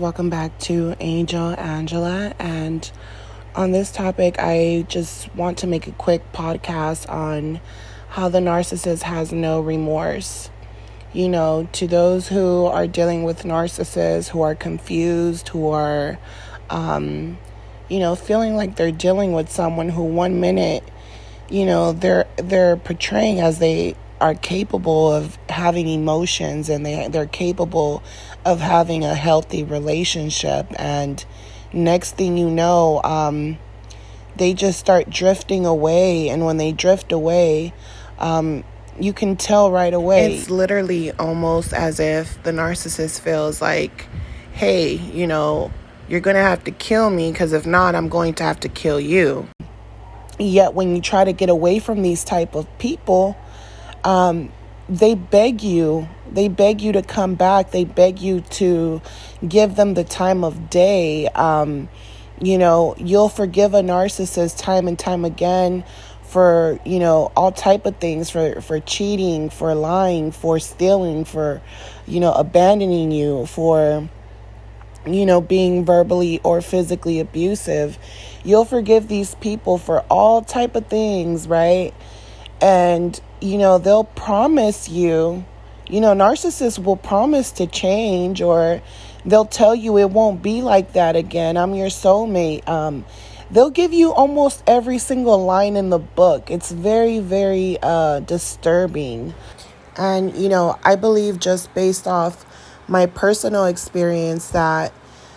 welcome back to Angel Angela. And on this topic, I just want to make a quick podcast on how the narcissist has no remorse. You know, to those who are dealing with narcissists, who are confused, who are, feeling like they're dealing with someone who 1 minute, they're portraying as they are capable of having emotions and they're capable of having a healthy relationship, and next thing you know, they just start drifting away. And when they drift away, you can tell right away. It's literally almost as if the narcissist feels like, hey, you're gonna have to kill me, because if not, I'm going to have to kill you. Yet when you try to get away from these type of people, they beg you to come back. They beg you to give them the time of day. You'll forgive a narcissist time and time again for, all type of things, for cheating, for lying, for stealing, for, abandoning you, for, being verbally or physically abusive. You'll forgive these people for all type of things, right? And, they'll promise you, narcissists will promise to change, or they'll tell you it won't be like that again. I'm your soulmate. They'll give you almost every single line in the book. It's very, very disturbing. And, I believe, just based off my personal experience, that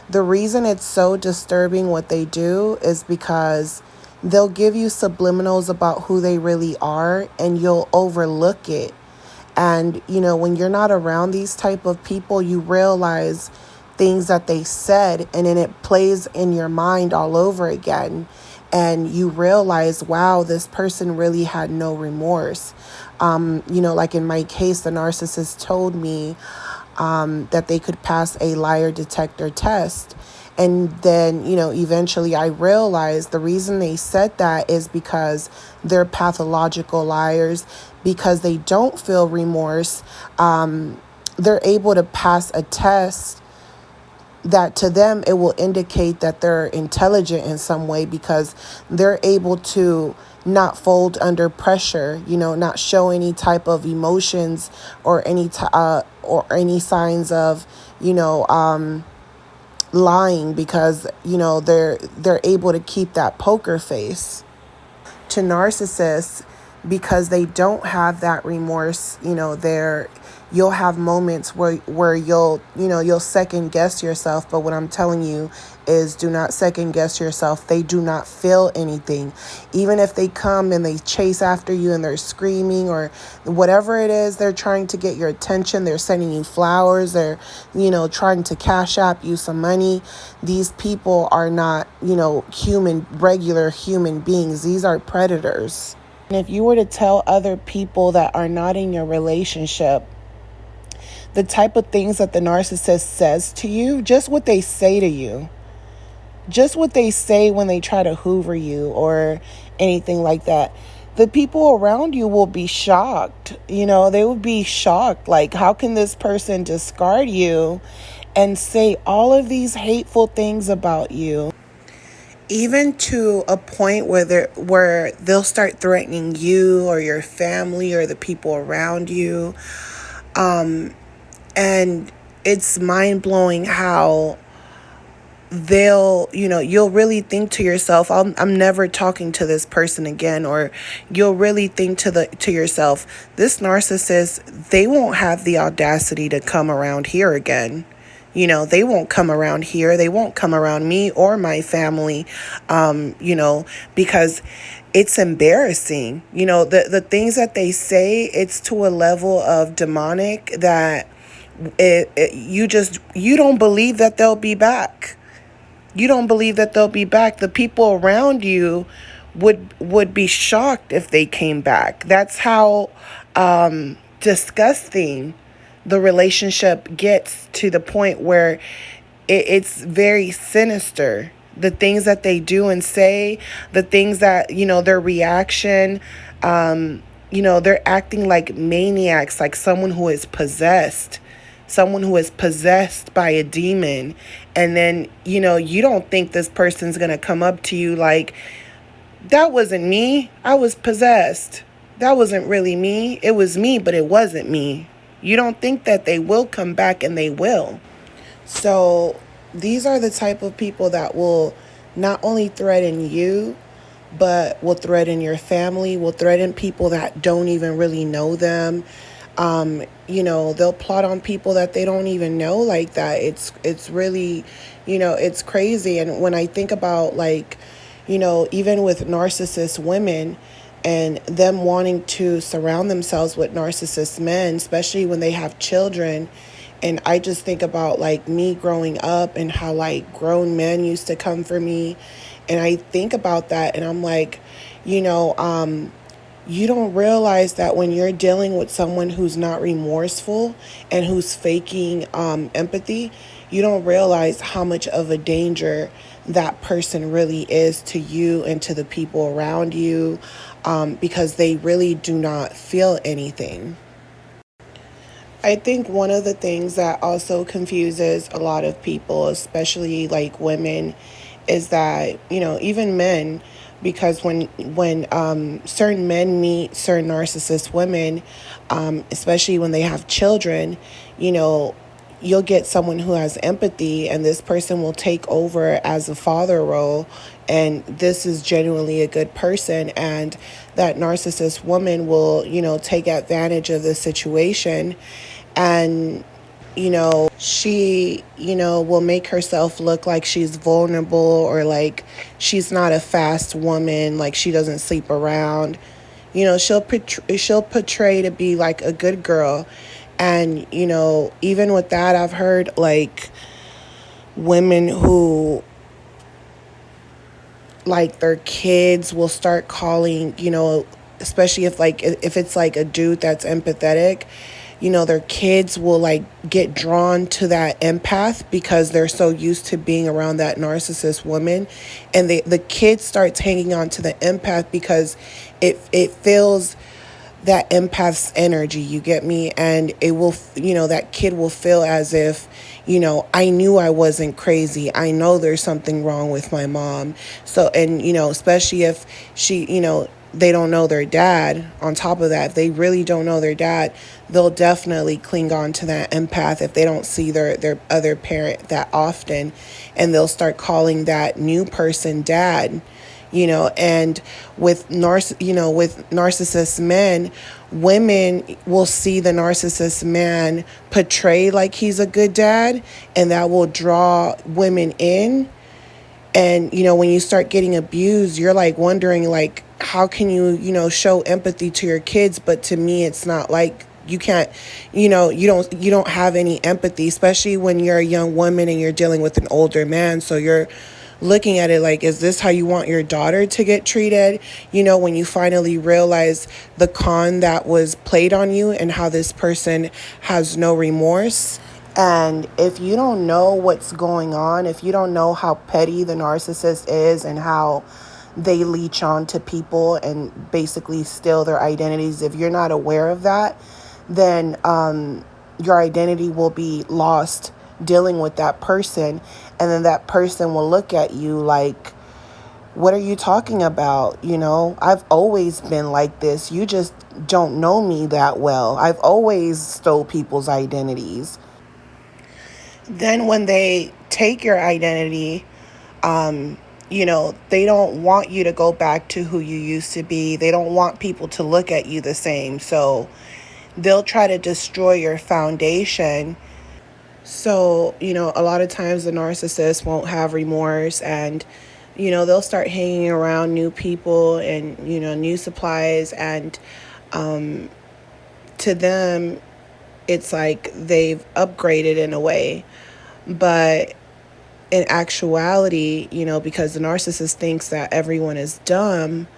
the reason it's so disturbing what they do is because they'll give you subliminals about who they really are, and you'll overlook it. And, when you're not around these type of people, you realize things that they said, and then it plays in your mind all over again. And you realize, wow, this person really had no remorse. Like in my case, the narcissist told me that they could pass a liar detector test. And then, eventually I realized the reason they said that is because they're pathological liars, because they don't feel remorse. They're able to pass a test that to them, it will indicate that they're intelligent in some way, because they're able to not fold under pressure, not show any type of emotions or any signs of, lying, because they're able to keep that poker face. To narcissists, because they don't have that remorse, you'll have moments where you'll second guess yourself. But what I'm telling you is, do not second guess yourself. They do not feel anything. Even if they come and they chase after you and they're screaming or whatever it is, they're trying to get your attention. They're sending you flowers. They're, trying to cash app you some money. These people are not, regular human beings. These are predators. And if you were to tell other people that are not in your relationship the type of things that the narcissist says to you, just what they say to you, just what they say when they try to hoover you or anything like that, the people around you will be shocked. They would be shocked. Like, how can this person discard you and say all of these hateful things about you? Even to a point where they'll start threatening you or your family or the people around you. And it's mind-blowing how you'll really think to yourself, I'm never talking to this person again. Or you'll really think to yourself, this narcissist, they won't have the audacity to come around here again. They won't come around here. They won't come around me or my family, because it's embarrassing. The things that they say, it's to a level of demonic that you don't believe that they'll be back. You don't believe that they'll be back. The people around you would be shocked if they came back. That's how disgusting the relationship gets, to the point where it's very sinister. The things that they do and say, the things that, their reaction, they're acting like maniacs, like someone who is possessed. someone who is possessed by a demon, and then, you don't think this person's going to come up to you like, that wasn't me, I was possessed. That wasn't really me. It was me, but it wasn't me. You don't think that they will come back, and they will. So these are the type of people that will not only threaten you, but will threaten your family, will threaten people that don't even really know them. They'll plot on people that they don't even know like that. It's really, it's crazy. And when I think about, like, even with narcissist women and them wanting to surround themselves with narcissist men, especially when they have children. And I just think about, like, me growing up and how, like, grown men used to come for me. And I think about that and I'm like, you don't realize that when you're dealing with someone who's not remorseful and who's faking empathy, you don't realize how much of a danger that person really is to you and to the people around you, because they really do not feel anything. I think one of the things that also confuses a lot of people, especially like women, is that, even men, because when certain men meet certain narcissist women, especially when they have children, you'll get someone who has empathy, and this person will take over as a father role, and this is genuinely a good person, and that narcissist woman will, take advantage of the situation, and she, will make herself look like she's vulnerable, or like she's not a fast woman, like she doesn't sleep around. She'll portray to be like a good girl. And, even with that, I've heard like women who, like, their kids will start calling, especially if it's like a dude that's empathetic, their kids will like get drawn to that empath because they're so used to being around that narcissist woman, and the kid starts hanging on to the empath because it feels that empath's energy, you get me? And it will, that kid will feel as if, I knew I wasn't crazy. I know there's something wrong with my mom. So, and, especially if she, they don't know their dad. On top of that, if they really don't know their dad, they'll definitely cling on to that empath if they don't see their other parent that often. And they'll start calling that new person dad. And with narcissist men, women will see the narcissist man portray like he's a good dad, and that will draw women in. And, when you start getting abused, you're like wondering, like, how can you, show empathy to your kids? But to me, it's not like you can't, you don't have any empathy, especially when you're a young woman and you're dealing with an older man. So you're looking at it like, is this how you want your daughter to get treated? When you finally realize the con that was played on you and how this person has no remorse. And if you don't know what's going on, if you don't know how petty the narcissist is and how they leech on to people and basically steal their identities, if you're not aware of that, then your identity will be lost dealing with that person. And then that person will look at you like, what are you talking about? I've always been like this. You just don't know me that well. I've always stole people's identities. Then when they take your identity, they don't want you to go back to who you used to be. They don't want people to look at you the same. So they'll try to destroy your foundation. So, a lot of times the narcissist won't have remorse, and, they'll start hanging around new people and, new supplies. And to them, it's like they've upgraded in a way. But in actuality, because the narcissist thinks that everyone is dumb,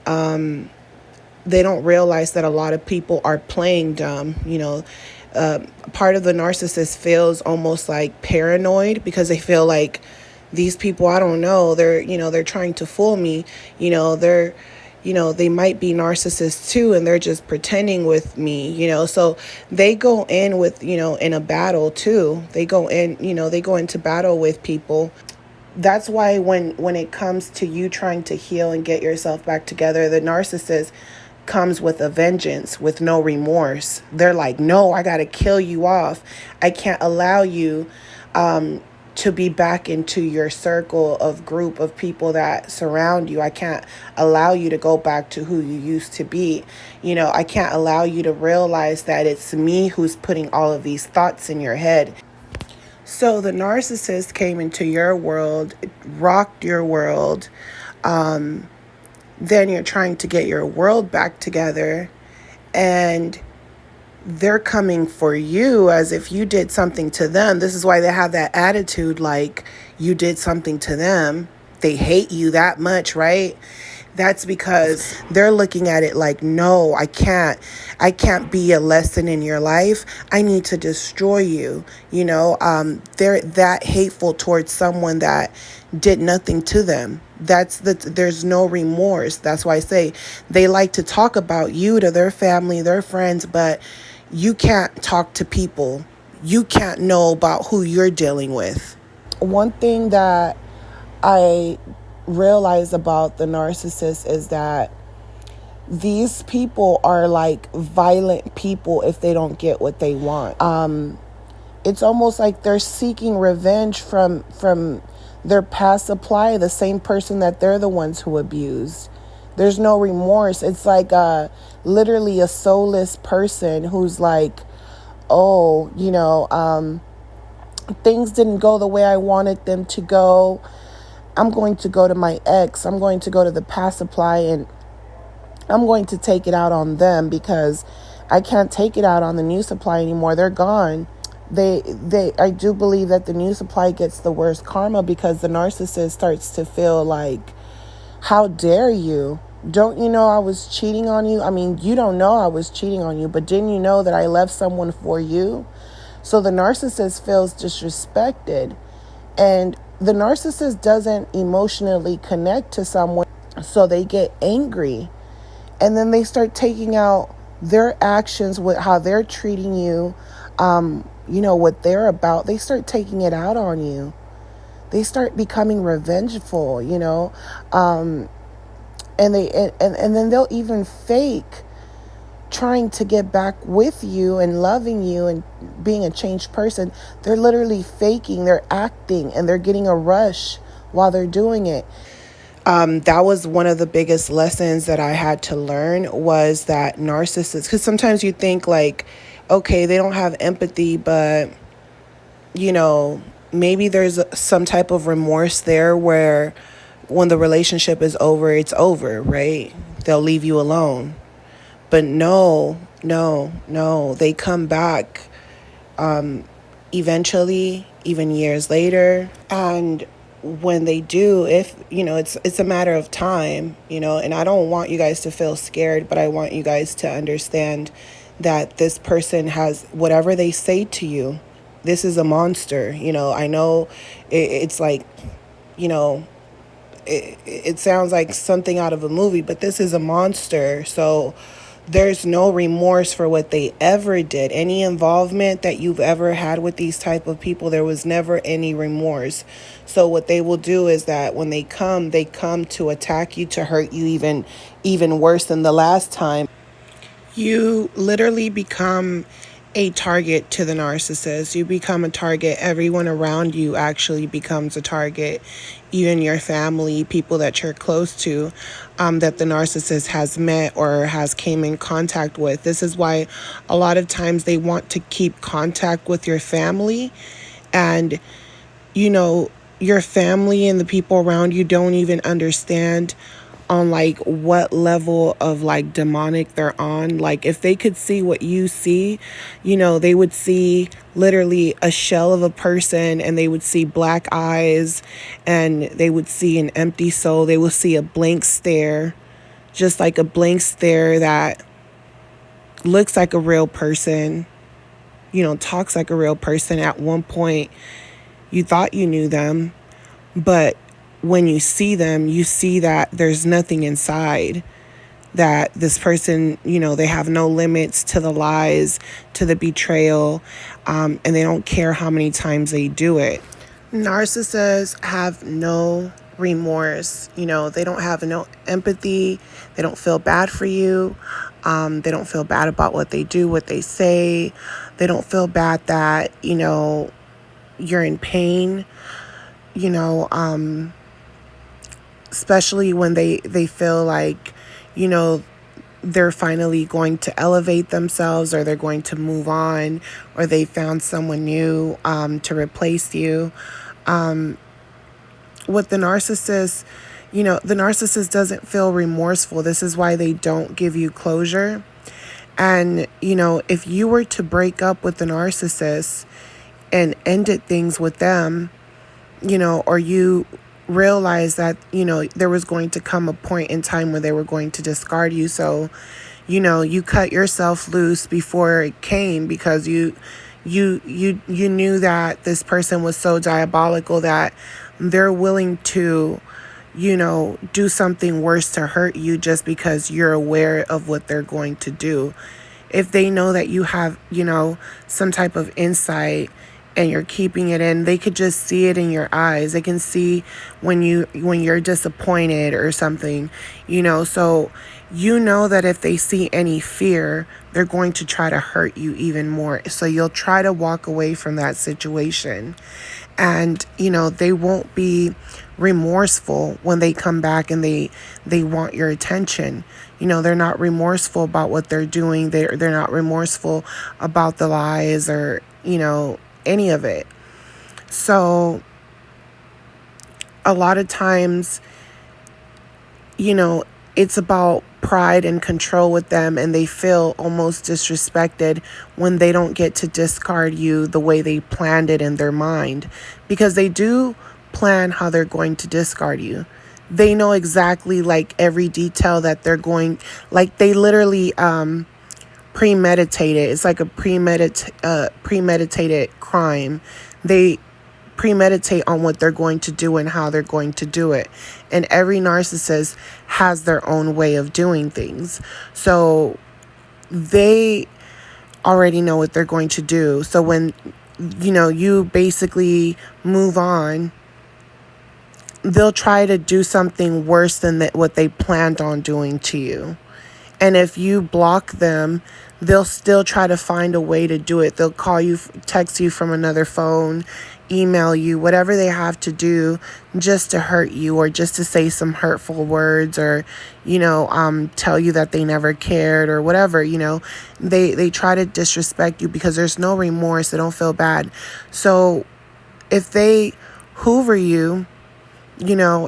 they don't realize that a lot of people are playing dumb. Part of the narcissist feels almost like paranoid because they feel like these people, I don't know, they're trying to fool me. They're they might be narcissists too, and they're just pretending with me, so they go in with, in a battle too. They go in, they go into battle with people. That's why when it comes to you trying to heal and get yourself back together, the narcissist comes with a vengeance, with no remorse. They're like, no, I gotta kill you off. I can't allow you to be back into your circle of group of people that surround you. I can't allow you to go back to who you used to be. I can't allow you to realize that it's me who's putting all of these thoughts in your head. So the narcissist came into your world, rocked your world. Then you're trying to get your world back together, and they're coming for you as if you did something to them. This is why they have that attitude like you did something to them. They hate you that much, right? That's because they're looking at it like, no, I can't be a lesson in your life. I need to destroy you. They're that hateful towards someone that did nothing to them. There's no remorse. That's why I say they like to talk about you to their family, their friends, but you can't talk to people. You can't know about who you're dealing with. One thing that I realize about the narcissist is that these people are like violent people if they don't get what they want. It's almost like they're seeking revenge from their past supply, the same person that they're the ones who abused. There's no remorse. It's like literally a soulless person who's like, oh, things didn't go the way I wanted them to go. I'm going to go to my ex. I'm going to go to the past supply, and I'm going to take it out on them because I can't take it out on the new supply anymore. They're gone. I do believe that the new supply gets the worst karma because the narcissist starts to feel like, how dare you? Don't you know I was cheating on you? I mean, you don't know I was cheating on you, but didn't you know that I left someone for you? So the narcissist feels disrespected, and the narcissist doesn't emotionally connect to someone, so they get angry, and then they start taking out their actions with how they're treating you, what they're about. They start taking it out on you. They start becoming revengeful, and then they'll even fake trying to get back with you and loving you and being a changed person. They're literally faking, they're acting, and they're getting a rush while they're doing it. That was one of the biggest lessons that I had to learn, was that narcissists, because sometimes you think like, okay, they don't have empathy, but maybe there's some type of remorse there where when the relationship is over, it's over, right? They'll leave you alone. But no, they come back eventually, even years later. And when they do, if, it's a matter of time, and I don't want you guys to feel scared, but I want you guys to understand that this person has, whatever they say to you, this is a monster. I know it's like, it sounds like something out of a movie, but this is a monster. So there's no remorse for what they ever did. Any involvement that you've ever had with these type of people, there was never any remorse. So what they will do is that when they come to attack you, to hurt you even worse than the last time. You literally become a target to the narcissist. You become a target. Everyone around you actually becomes a target. Even your family, people that you're close to, that the narcissist has met or has came in contact with. This is why a lot of times they want to keep contact with your family, and your family and the people around you don't even understand on like what level of like demonic they're on. Like if they could see what you see, they would see literally a shell of a person, and they would see black eyes, and they would see an empty soul. They will see a blank stare, just like a blank stare that looks like a real person, talks like a real person. At one point you thought you knew them, but when you see them, you see that there's nothing inside. that this person, they have no limits to the lies, to the betrayal, and they don't care how many times they do it. Narcissists have no remorse. They don't have no empathy. They don't feel bad for you. They don't feel bad about what they do, what they say. They don't feel bad that, you're in pain, you know, especially when they feel like, they're finally going to elevate themselves, or they're going to move on, or they found someone new to replace you. With the narcissist, the narcissist doesn't feel remorseful. This is why they don't give you closure. And, if you were to break up with the narcissist and ended things with them, or you realize that, there was going to come a point in time where they were going to discard you. So, you cut yourself loose before it came, because you knew that this person was so diabolical that they're willing to, do something worse to hurt you just because you're aware of what they're going to do. If they know that you have, some type of insight and you're keeping it in, they could just see it in your eyes. They can see when you're disappointed or something, so that if they see any fear, they're going to try to hurt you even more. So you'll try to walk away from that situation. And, they won't be remorseful when they come back and they want your attention. They're not remorseful about what they're doing. They're not remorseful about the lies or, any of it. So a lot of times, it's about pride and control with them, and they feel almost disrespected when they don't get to discard you the way they planned it in their mind, because they do plan how they're going to discard you. They know exactly, like, every detail that they're going, like, they literally premeditated. It's like a premeditated crime. They premeditate on what they're going to do and how they're going to do it. And every narcissist has their own way of doing things. So they already know what they're going to do. So when, you basically move on, they'll try to do something worse than what they planned on doing to you. And if you block them, they'll still try to find a way to do it. They'll call you, text you from another phone, email you, whatever they have to do just to hurt you, or just to say some hurtful words, or, tell you that they never cared, or whatever. They try to disrespect you because there's no remorse. They don't feel bad. So if they hoover you,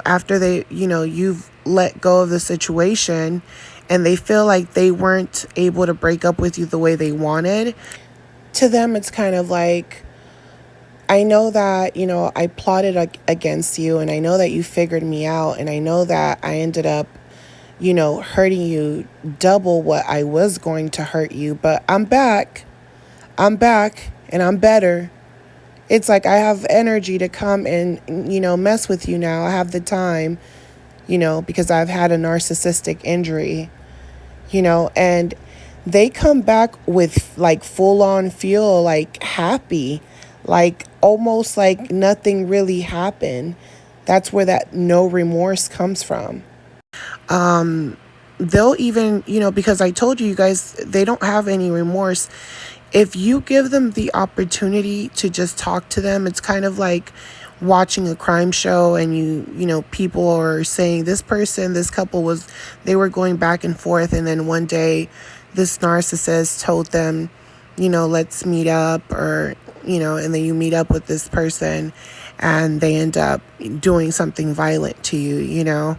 after they, you've let go of the situation, and they feel like they weren't able to break up with you the way they wanted, to them it's kind of like, I know that, I plotted against you, and I know that you figured me out, and I know that I ended up, hurting you double what I was going to hurt you, but I'm back, and I'm better. It's like I have energy to come and, mess with you now. I have the time, because I've had a narcissistic injury, and they come back with, like, full on feel like happy, like almost like nothing really happened. That's where that no remorse comes from. They'll even, because I told you guys, they don't have any remorse. If you give them the opportunity to just talk to them, it's kind of like watching a crime show, and people are saying this couple they were going back and forth, and then one day this narcissist told them, let's meet up, or, and then you meet up with this person and they end up doing something violent to you,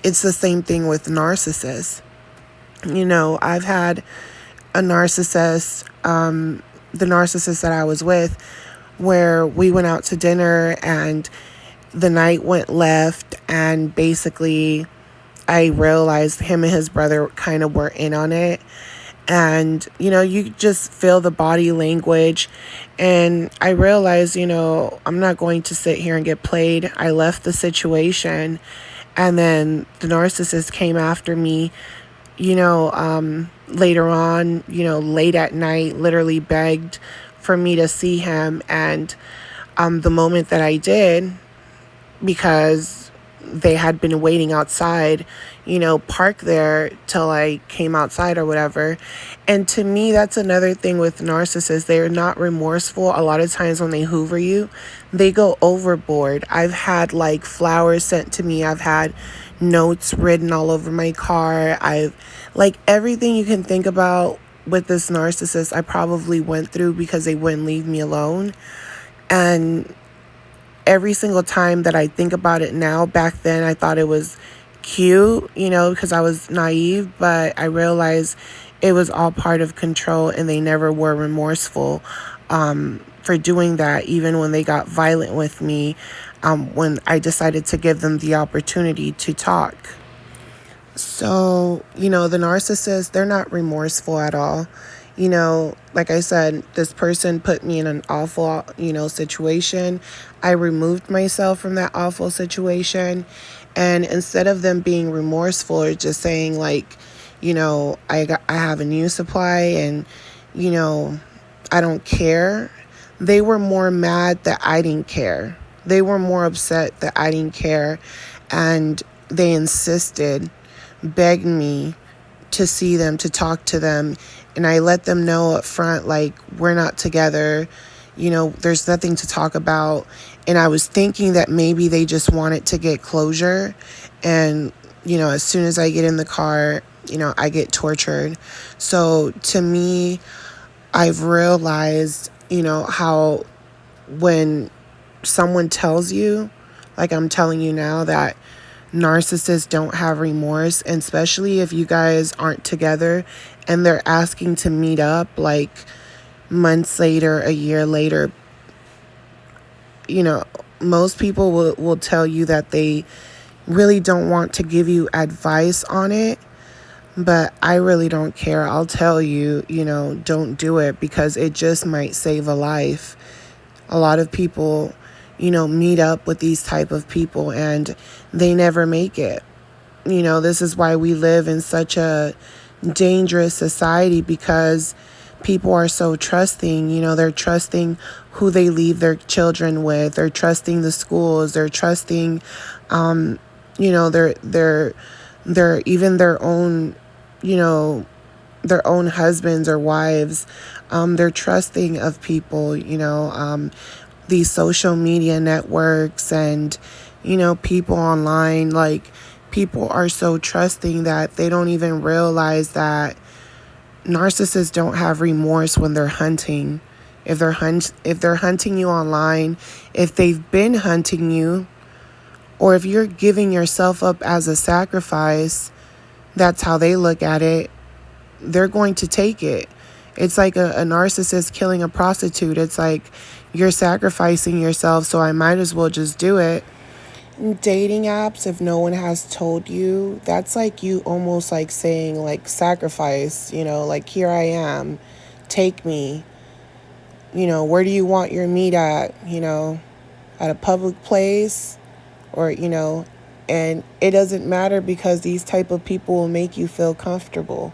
It's the same thing with narcissists. I've had a narcissist, the narcissist that I was with, where we went out to dinner and the night went left, and basically I realized him and his brother kind of were in on it. And, you just feel the body language. And I realized, I'm not going to sit here and get played. I left the situation, And then the narcissist came after me, later on, late at night, literally begged for me to see him. And the moment that I did, because they had been waiting outside, parked there till I came outside or whatever. And to me, that's another thing with narcissists. They're not remorseful. A lot of times when they hoover you, they go overboard. I've had like flowers sent to me. I've had notes written all over my car. I've like everything you can think about with this narcissist, I probably went through because they wouldn't leave me alone. And every single time that I think about it now, back then I thought it was cute, because I was naive, but I realized it was all part of control, and they never were remorseful for doing that, even when they got violent with me, when I decided to give them the opportunity to talk. So, the narcissists, they're not remorseful at all. Like I said, this person put me in an awful, situation. I removed myself from that awful situation. And instead of them being remorseful or just saying like, I have a new supply and, I don't care, they were more mad that I didn't care. They were more upset that I didn't care. And they insisted, begged me to see them, to talk to them. And I let them know up front, like, we're not together. There's nothing to talk about. And I was thinking that maybe they just wanted to get closure. And, as soon as I get in the car, I get tortured. So to me, I've realized, how when someone tells you, like I'm telling you now, that narcissists don't have remorse, and especially if you guys aren't together and they're asking to meet up like months later, a year later, most people will tell you that they really don't want to give you advice on it, but I really don't care. I'll tell you, don't do it, because it just might save a life. A lot of people, meet up with these type of people and they never make it. This is why we live in such a dangerous society, because people are so trusting. They're trusting who they leave their children with. They're trusting the schools. They're trusting, they're even their own, their own husbands or wives. They're trusting of people, these social media networks and, people online. Like, people are so trusting that they don't even realize that narcissists don't have remorse when they're hunting. If they're hunting you online, if they've been hunting you, or if you're giving yourself up as a sacrifice, that's how they look at it. They're going to take it. It's like a narcissist killing a prostitute. It's like, you're sacrificing yourself, so I might as well just do it. Dating apps, if no one has told you, that's like you almost like saying like sacrifice, like, here I am, take me. Where do you want your meet at? At a public place, or, and it doesn't matter, because these type of people will make you feel comfortable.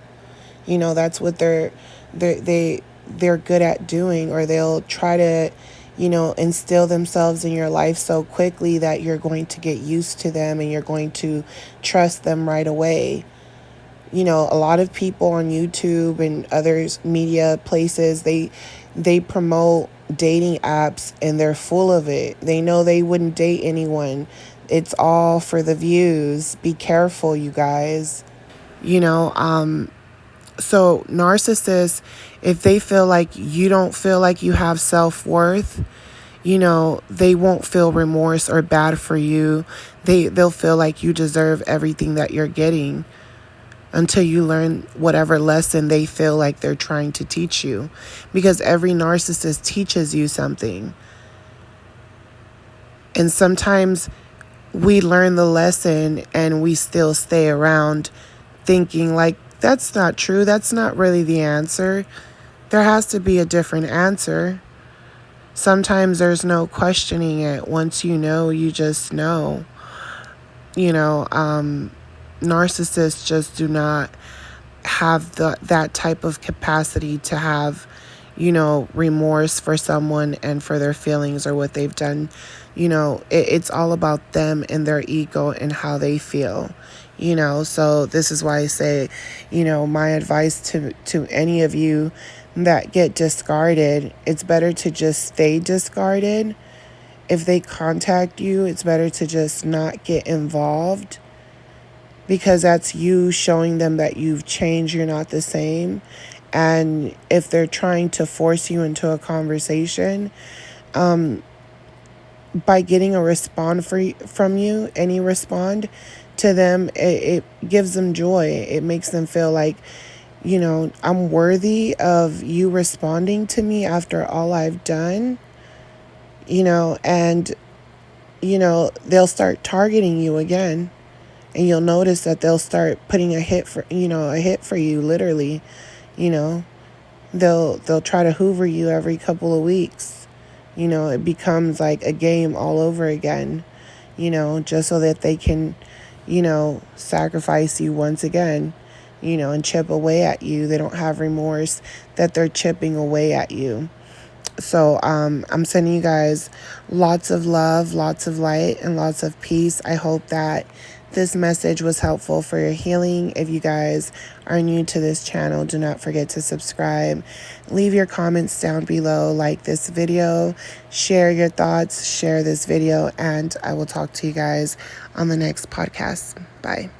That's what they're good at doing, or they'll try to, instill themselves in your life so quickly that you're going to get used to them and you're going to trust them right away. A lot of people on YouTube and other media places, they promote dating apps and they're full of it. They know they wouldn't date anyone. It's all for the views. Be careful, you guys. So narcissists, if they feel like you don't feel like you have self-worth, they won't feel remorse or bad for you. They'll feel like you deserve everything that you're getting until you learn whatever lesson they feel like they're trying to teach you. Because every narcissist teaches you something. And sometimes we learn the lesson and we still stay around thinking like, that's not true. That's not really the answer. There has to be a different answer. Sometimes there's no questioning it. Once you know, you just know. You know, narcissists just do not have that type of capacity to have, remorse for someone and for their feelings or what they've done. It's all about them and their ego and how they feel. So this is why I say, my advice to any of you that get discarded, it's better to just stay discarded. If they contact you, it's better to just not get involved, because that's you showing them that you've changed, you're not the same. And if they're trying to force you into a conversation, by getting a response from you, any respond to them, it gives them joy. It makes them feel like, I'm worthy of you responding to me after all I've done, and, they'll start targeting you again. And you'll notice that they'll start putting a hit for you, literally. you know they'll try to hoover you every couple of weeks. It becomes like a game all over again, just so that they can, sacrifice you once again, and chip away at you. They don't have remorse that they're chipping away at you. So I'm sending you guys lots of love, lots of light, and lots of peace. I hope that this message was helpful for your healing. If you guys are new to this channel, do not forget to subscribe. Leave your comments down below, like this video, share your thoughts, share this video, and I will talk to you guys on the next podcast. Bye.